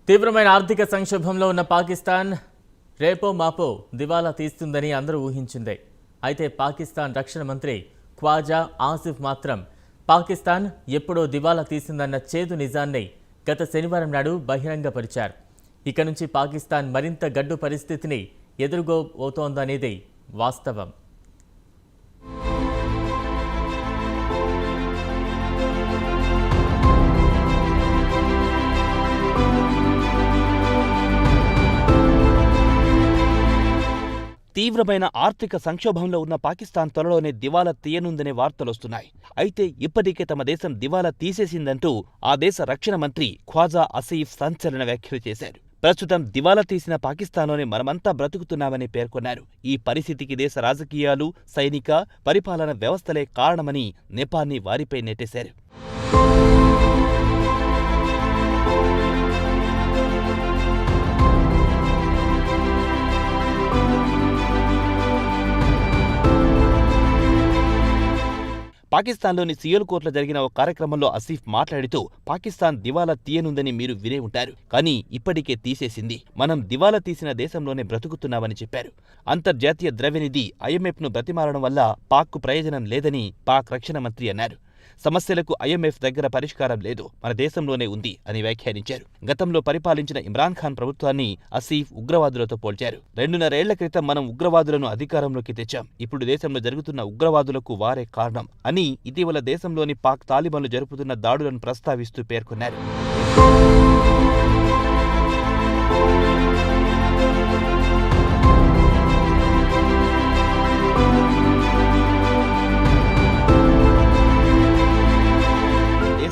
తీవ్రమైన ఆర్థిక సంక్షోభంలో ఉన్న పాకిస్తాన్ రేపో మాపో దివాలా తీస్తుందని అందరూ ఊహించిందే. అయితే పాకిస్తాన్ రక్షణ మంత్రి ఖ్వాజా ఆసిఫ్ మాత్రం పాకిస్తాన్ ఎప్పుడో దివాలా తీసిందన్న చేదు నిజాన్ని గత శనివారం నాడు బహిరంగపరిచారు. ఇక నుంచి పాకిస్తాన్ మరింత గడ్డు పరిస్థితిని ఎదుర్కోబోతోందనేది వాస్తవం. తీవ్రమైన ఆర్థిక సంక్షోభంలో ఉన్న పాకిస్తాన్ త్వరలోనే దివాలా తీయనుందనే వార్తలొస్తున్నాయి. అయితే ఇప్పటికే తమ దేశం దివాలా తీసేసిందంటూ ఆ దేశ రక్షణ మంత్రి ఖ్వాజా ఆసిఫ్ సంచలన వ్యాఖ్యలు చేశారు. ప్రస్తుతం దివాలా తీసిన పాకిస్తాన్లోనే మనమంతా బ్రతుకుతున్నామని పేర్కొన్నారు. ఈ పరిస్థితికి దేశ రాజకీయాలు, సైనిక, పరిపాలన వ్యవస్థలే కారణమని నెపాన్ని వారిపై నెట్టేశారు. పాకిస్తాన్లోని సియాల్కోట్లో జరిగిన ఒక కార్యక్రమంలో ఆసిఫ్ మాట్లాడుతూ పాకిస్తాన్ దివాలా తీయనుందని మీరు వినే ఉంటారు, కానీ ఇప్పటికే తీసేసింది. మనం దివాలా తీసిన దేశంలోనే బ్రతుకుతున్నామని చెప్పారు. అంతర్జాతీయ ద్రవ్యనిధి IMFను బ్రతిమారడం వల్ల పాక్కు ప్రయోజనం లేదని పాక్ రక్షణ మంత్రి అన్నారు. సమస్యలకు IMF దగ్గర పరిష్కారం లేదు, మన దేశంలోనే ఉంది అని వ్యాఖ్యానించారు. గతంలో పరిపాలించిన ఇమ్రాన్ ఖాన్ ప్రభుత్వాన్ని ఆసిఫ్ ఉగ్రవాదులతో పోల్చారు. 2.5 ఏళ్ల క్రితం మనం ఉగ్రవాదులను అధికారంలోకి తెచ్చాం, ఇప్పుడు దేశంలో జరుగుతున్న ఉగ్రవాదులకు వారే కారణం అని ఇటీవల దేశంలోని పాక్ తాలిబాన్లు జరుపుతున్న దాడులను ప్రస్తావిస్తూ పేర్కొన్నారు.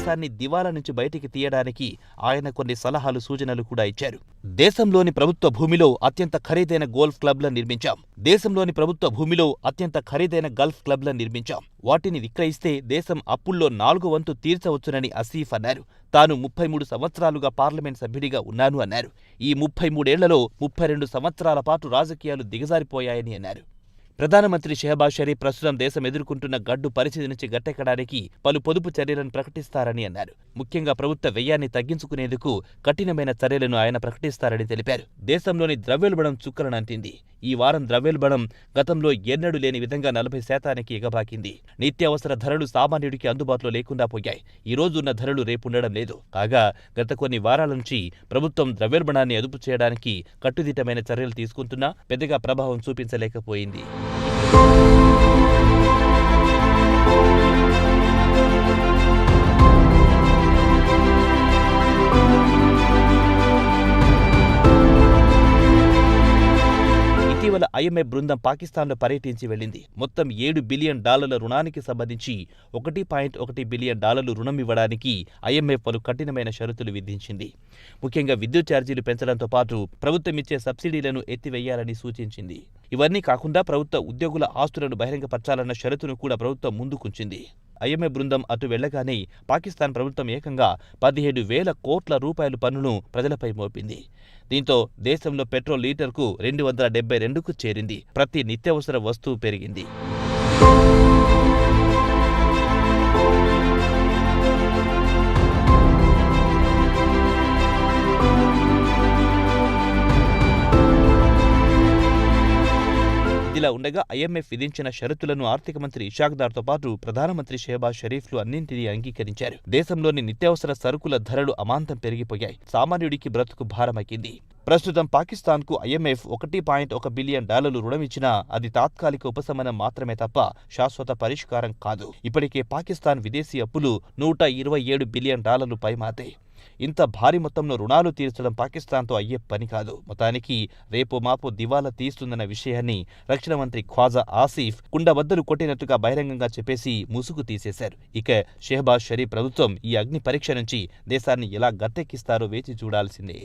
దేశాన్ని దివాలా నుంచి బయటికి తీయడానికి ఆయన కొన్ని సలహాలు, సూచనలు కూడా ఇచ్చారు. దేశంలోని ప్రభుత్వ భూమిలో అత్యంత ఖరీదైన గోల్ఫ్ క్లబ్లను నిర్మించాం. వాటిని విక్రయిస్తే దేశం అప్పుల్లో 4 వంతు తీర్చవచ్చునని ఆసిఫ్ అన్నారు. తాను 33 సంవత్సరాలుగా పార్లమెంట్ సభ్యుడిగా ఉన్నాను అన్నారు. ఈ 33 ఏళ్లలో 32 సంవత్సరాల పాటు రాజకీయాలు దిగజారిపోయాయని అన్నారు. ప్రధానమంత్రి షెహబాజ్ షరీఫ్ ప్రస్తుతం దేశం ఎదుర్కొంటున్న గడ్డు పరిస్థితి నుంచి గట్టెక్కడానికి పలు పొదుపు చర్యలను ప్రకటిస్తారని అన్నారు. ముఖ్యంగా ప్రభుత్వ వ్యయాన్ని తగ్గించుకునేందుకు కఠినమైన చర్యలను ఆయన ప్రకటిస్తారని తెలిపారు. దేశంలోని ద్రవ్యోల్బణం చుక్కలనంటింది. ఈ వారం ద్రవ్యోల్బణం గతంలో ఎన్నడూ లేని విధంగా 40% ఎగబాకింది. నిత్యావసర ధరలు సామాన్యుడికి అందుబాటులో లేకుండా పోయాయి. ఈ రోజు ఉన్న ధరలు రేపుండడం లేదు. కాగా గత కొన్ని వారాల నుంచి ప్రభుత్వం ద్రవ్యోల్బణాన్ని అదుపు చేయడానికి కట్టుదిట్టమైన చర్యలు తీసుకుంటున్నా పెద్దగా ప్రభావం చూపించలేకపోయింది. ఇటీవల IMF బృందం పాకిస్తాన్లో పర్యటించి వెళ్లింది. మొత్తం $7 బిలియన్ రుణానికి సంబంధించి $1.1 బిలియన్ రుణం ఇవ్వడానికి IMF పలు కఠినమైన షరతులు విధించింది. ముఖ్యంగా విద్యుత్ ఛార్జీలు పెంచడంతో పాటు ప్రభుత్వం ఇచ్చే సబ్సిడీలను ఎత్తివేయాలని సూచించింది. ఇవన్నీ కాకుండా ప్రభుత్వ ఉద్యోగుల ఆస్తులను బహిరంగపరచాలన్న షరతును కూడా ప్రభుత్వం ముందుకుంచింది. IMF బృందం అటు వెళ్లగానే పాకిస్తాన్ ప్రభుత్వం ఏకంగా 17,000 కోట్ల రూపాయల పన్నును ప్రజలపై మోపింది. దీంతో దేశంలో పెట్రోల్ లీటర్కు 272కు చేరింది. ప్రతి నిత్యావసర వస్తువు పెరిగింది. ఇదిలా ఉండగా IMF విధించిన షరతులను ఆర్థిక మంత్రి ఇషాక్ దార్తో పాటు ప్రధానమంత్రి షెహబాజ్ షరీఫ్లు అన్నింటినీ అంగీకరించారు. దేశంలోని నిత్యావసర సరుకుల ధరలు అమాంతం పెరిగిపోయాయి. సామాన్యుడికి బ్రతుకు భారమయ్యింది. ప్రస్తుతం పాకిస్తాన్కు IMF $1.1 బిలియన్ రుణమిచ్చినా అది తాత్కాలిక ఉపశమనం మాత్రమే తప్ప శాశ్వత పరిష్కారం కాదు. ఇప్పటికే పాకిస్తాన్ విదేశీ అప్పులు $127 బిలియన్ పైమాతే. ఇంత భారీ మొత్తంలో రుణాలు తీర్చడం పాకిస్తాన్తో అయ్యే పని కాదు. మొత్తానికి రేపో మాపో దివాలా తీస్తుందన్న విషయాన్ని రక్షణ మంత్రి ఖ్వాజా ఆసిఫ్ కుండబద్దలు కొట్టినట్టుగా బహిరంగంగా చెప్పేసి ముసుగు తీసేశారు. ఇక షెహబాజ్ షరీఫ్ ప్రభుత్వం ఈ అగ్ని పరీక్ష నుంచి దేశాన్ని ఎలా గట్టెక్కిస్తారో వేచి చూడాల్సిందే.